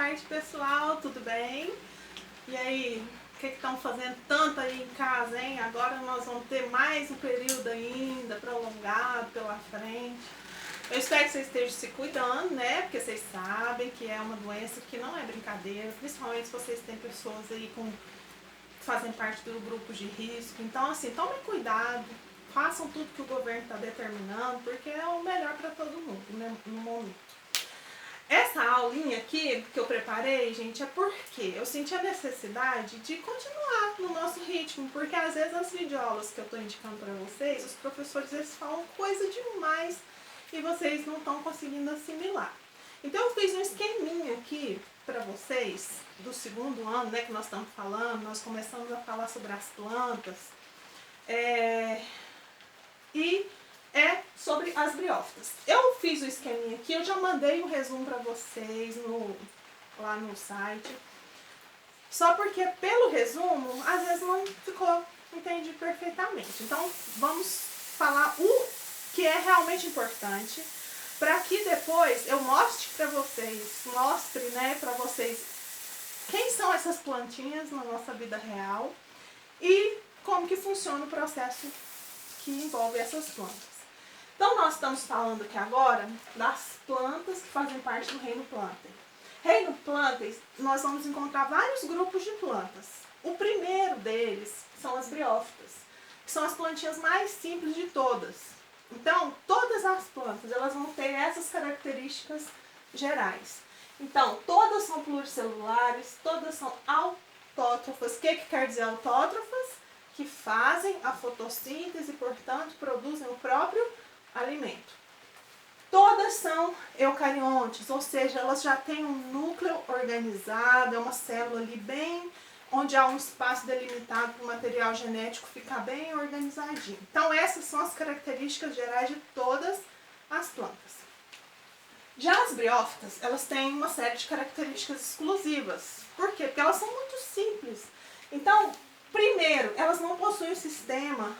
tarde, pessoal, tudo bem? E aí, o que estão fazendo tanto aí em casa, hein? Agora nós vamos ter mais um período ainda prolongado pela frente. Eu espero que vocês estejam se cuidando, né? Porque vocês sabem que é uma doença que não é brincadeira, principalmente se vocês têm pessoas aí fazem parte do grupo de risco. Então, assim, tomem cuidado, façam tudo que o governo está determinando, porque é o melhor para todo mundo, né, no momento. Essa aulinha aqui que eu preparei, gente, é porque eu senti a necessidade de continuar no nosso ritmo, porque às vezes as videoaulas que eu estou indicando para vocês, os professores eles falam coisa demais e vocês não estão conseguindo assimilar. Então eu fiz um esqueminha aqui para vocês do segundo ano, né, que nós estamos falando, nós começamos a falar sobre as plantas, e é sobre as briófitas. Eu fiz o esqueminha aqui, eu já mandei um resumo para vocês lá no site. Só porque pelo resumo, às vezes não ficou entendido perfeitamente. Então, vamos falar o que é realmente importante, para que depois eu mostre para vocês, para vocês quem são essas plantinhas na nossa vida real e como que funciona o processo que envolve essas plantas. Então, nós estamos falando aqui agora das plantas que fazem parte do reino Plantae. Reino Plantae, nós vamos encontrar vários grupos de plantas. O primeiro deles são as briófitas, que são as plantinhas mais simples de todas. Então, todas as plantas elas vão ter essas características gerais. Então, todas são pluricelulares, todas são autótrofas. O que quer dizer autótrofas? Que fazem a fotossíntese e, portanto, produzem o próprio alimento. Todas são eucariontes, ou seja, elas já têm um núcleo organizado, é uma célula ali bem, onde há um espaço delimitado para o material genético ficar bem organizadinho. Então essas são as características gerais de todas as plantas. Já as briófitas, elas têm uma série de características exclusivas. Por quê? Porque elas são muito simples. Então, primeiro, elas não possuem um sistema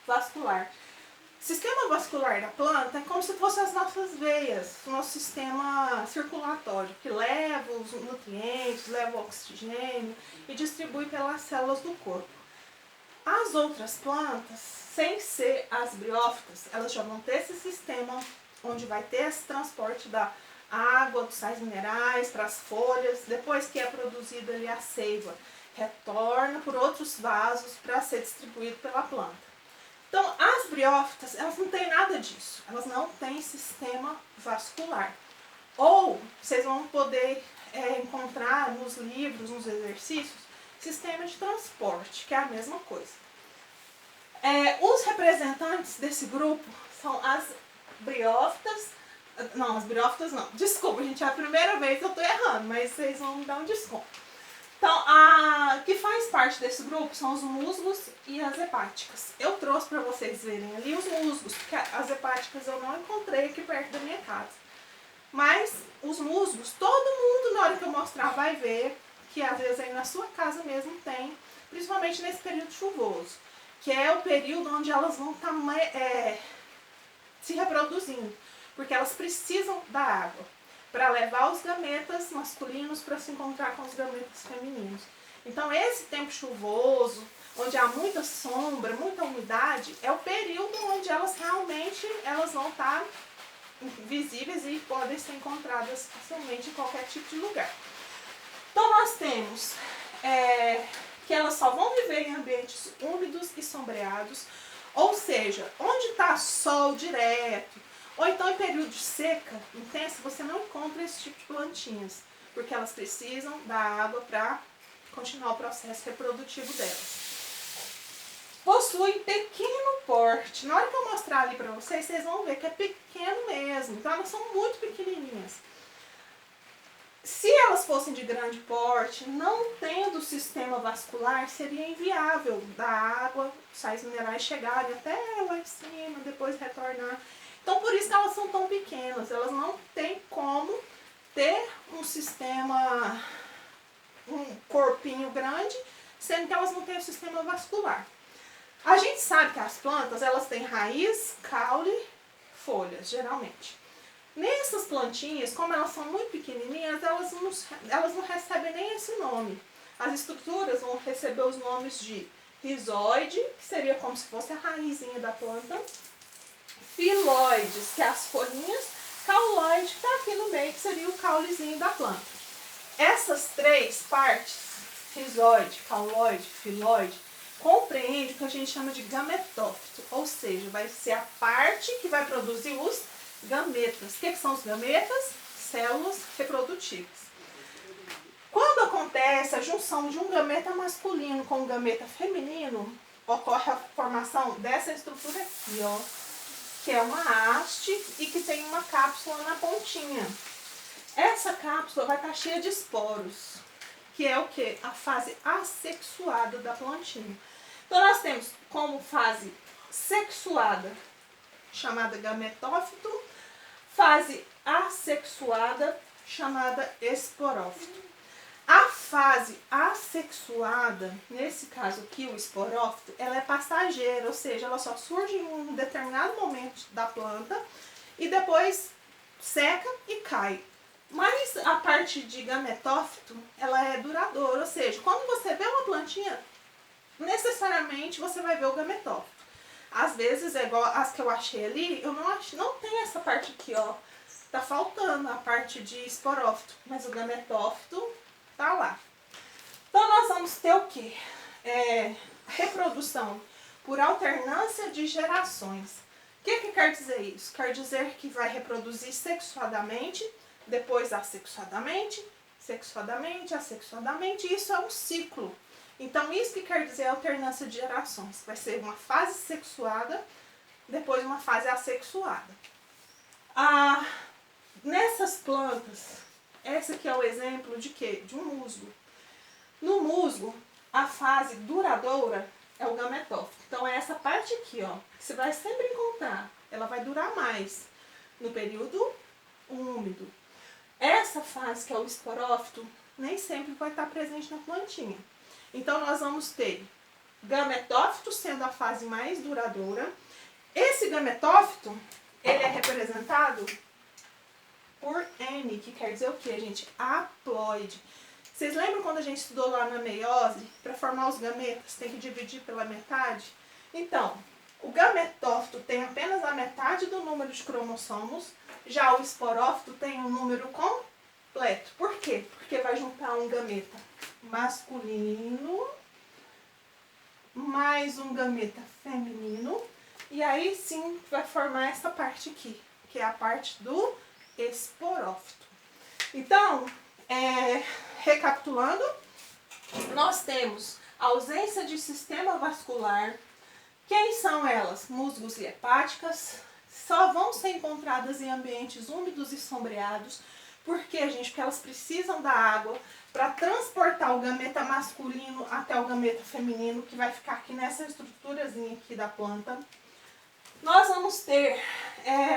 vascular. O sistema vascular da planta é como se fossem as nossas veias, o nosso sistema circulatório, que leva os nutrientes, leva o oxigênio e distribui pelas células do corpo. As outras plantas, sem ser as briófitas, elas já vão ter esse sistema onde vai ter esse transporte da água, dos sais minerais para as folhas, depois que é produzida ali a seiva, retorna por outros vasos para ser distribuído pela planta. Então, as briófitas, elas não têm nada disso. Elas não têm sistema vascular. Ou, vocês vão poder encontrar nos livros, nos exercícios, sistema de transporte, que é a mesma coisa. Os representantes desse grupo são as briófitas. Não, as briófitas não. Desculpa, gente, é a primeira vez que eu estou errando, mas vocês vão me dar um desconto. Então, a que faz parte desse grupo são os musgos e as hepáticas. Eu trouxe para vocês verem ali os musgos, porque as hepáticas eu não encontrei aqui perto da minha casa. Mas os musgos, todo mundo na hora que eu mostrar vai ver que às vezes aí na sua casa mesmo tem, principalmente nesse período chuvoso, que é o período onde elas vão estar se reproduzindo, porque elas precisam da água para levar os gametas masculinos para se encontrar com os gametas femininos. Então esse tempo chuvoso, onde há muita sombra, muita umidade, é o período onde elas realmente vão estar visíveis e podem ser encontradas facilmente em qualquer tipo de lugar. Então nós temos que elas só vão viver em ambientes úmidos e sombreados, ou seja, onde está sol direto, ou então em período de seca intensa, você não encontra esse tipo de plantinhas, porque elas precisam da água para continuar o processo reprodutivo delas. Possuem pequeno porte. Na hora que eu mostrar ali para vocês, vocês vão ver que é pequeno mesmo. Então elas são muito pequenininhas. Se elas fossem de grande porte, não tendo sistema vascular, seria inviável da água, sais minerais chegarem até lá em cima, depois retornar. Então, por isso que elas são tão pequenas. Elas não têm como ter um sistema, um corpinho grande, sendo que elas não têm o sistema vascular. A gente sabe que as plantas, elas têm raiz, caule, folhas, geralmente. Nessas plantinhas, como elas são muito pequenininhas, plantinhas, elas não recebem nem esse nome. As estruturas vão receber os nomes de rizoide, que seria como se fosse a raizinha da planta, filoides, que é as folhinhas, cauloide, que está aqui no meio, que seria o caulezinho da planta. Essas três partes, rizoide, cauloide, filoide, compreende o que a gente chama de gametófito, ou seja, vai ser a parte que vai produzir os gametas. O que são os gametas? Células reprodutivas. Quando acontece a junção de um gameta masculino com um gameta feminino, ocorre a formação dessa estrutura aqui, ó, que é uma haste e que tem uma cápsula na pontinha. Essa cápsula vai estar cheia de esporos, que é o que? A fase assexuada da plantinha. Então nós temos como fase sexuada, chamada gametófito, fase assexuada, chamada esporófito. A fase assexuada, nesse caso aqui, o esporófito, ela é passageira, ou seja, ela só surge em um determinado momento da planta e depois seca e cai. Mas a parte de gametófito, ela é duradoura, ou seja, quando você vê uma plantinha, necessariamente você vai ver o gametófito. Às vezes, é igual as que eu achei ali, não tem essa parte aqui, ó, tá faltando a parte de esporófito, mas o gametófito tá lá. Então nós vamos ter o quê? Reprodução por alternância de gerações. O que quer dizer isso? Quer dizer que vai reproduzir sexuadamente, depois assexuadamente, sexuadamente, assexuadamente. Isso é um ciclo. Então isso que quer dizer alternância de gerações. Vai ser uma fase sexuada, depois uma fase assexuada. Nessas plantas, esse aqui é o exemplo de quê? De um musgo. No musgo, a fase duradoura é o gametófito. Então é essa parte aqui, ó, que você vai sempre encontrar. Ela vai durar mais no período úmido. Essa fase, que é o esporófito, nem sempre vai estar presente na plantinha. Então nós vamos ter gametófito sendo a fase mais duradoura. Esse gametófito, ele é representado por N, que quer dizer o que, gente? Haploide. Vocês lembram quando a gente estudou lá na meiose, para formar os gametas, tem que dividir pela metade? Então, o gametófito tem apenas a metade do número de cromossomos, já o esporófito tem um número completo. Por quê? Porque vai juntar um gameta masculino mais um gameta feminino, e aí sim vai formar essa parte aqui, que é a parte do esporófito. Então, recapitulando, nós temos ausência de sistema vascular. Quem são elas? Musgos e hepáticas. Só vão ser encontradas em ambientes úmidos e sombreados. Por quê, gente? Porque elas precisam da água para transportar o gameta masculino até o gameta feminino, que vai ficar aqui nessa estruturazinha aqui da planta. Nós vamos ter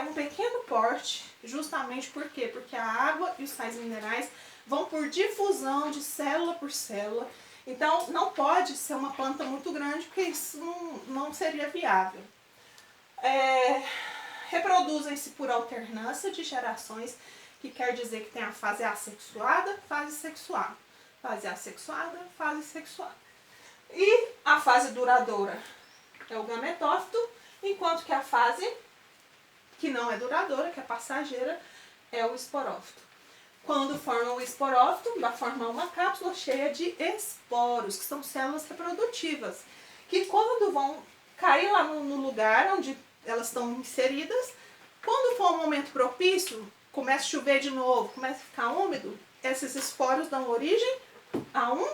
um pequeno porte, justamente por quê? Porque a água e os sais minerais vão por difusão de célula por célula. Então, não pode ser uma planta muito grande, porque isso não seria viável. Reproduzem-se por alternância de gerações, que quer dizer que tem a fase assexuada, fase sexuada. Fase assexuada, fase sexuada. E a fase duradoura é o gametófito, enquanto que a fase que não é duradoura, que é passageira, é o esporófito. Quando forma o esporófito, vai formar uma cápsula cheia de esporos, que são células reprodutivas, que quando vão cair lá no lugar onde elas estão inseridas, quando for um momento propício, começa a chover de novo, começa a ficar úmido, esses esporos dão origem a um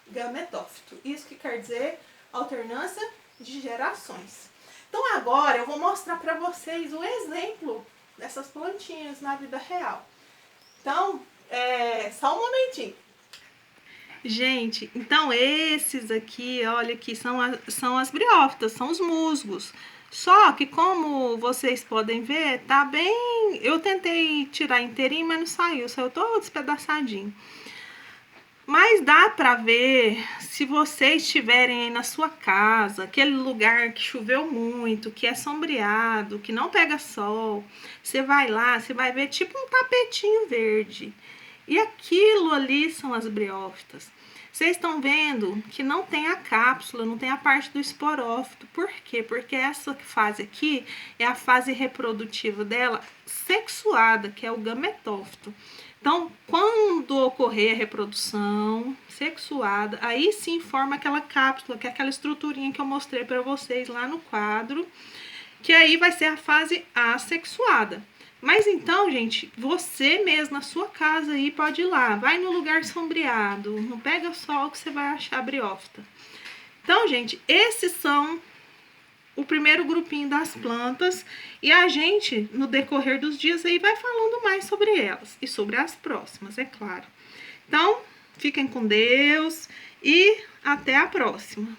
gametófito. Isso que quer dizer alternância de gerações. Então agora eu vou mostrar para vocês um exemplo dessas plantinhas na vida real. Então, só um momentinho. Gente, então esses aqui, olha aqui, são as briófitas, são os musgos. Só que como vocês podem ver, tá bem... Eu tentei tirar inteirinho, mas não saiu todo despedaçadinho. Mas dá pra ver, se vocês estiverem aí na sua casa, aquele lugar que choveu muito, que é sombreado, que não pega sol, você vai lá, você vai ver tipo um tapetinho verde. E aquilo ali são as briófitas. Vocês estão vendo que não tem a cápsula, não tem a parte do esporófito. Por quê? Porque essa fase aqui é a fase reprodutiva dela sexuada, que é o gametófito. Então, quando ocorrer a reprodução sexuada, aí sim forma aquela cápsula, que é aquela estruturinha que eu mostrei para vocês lá no quadro, que aí vai ser a fase assexuada. Mas então, gente, você mesmo na sua casa aí pode ir lá, vai no lugar sombreado, não pega sol que você vai achar briófita. Então, gente, esses são o primeiro grupinho das plantas e a gente, no decorrer dos dias aí, vai falando mais sobre elas e sobre as próximas, é claro. Então, fiquem com Deus e até a próxima.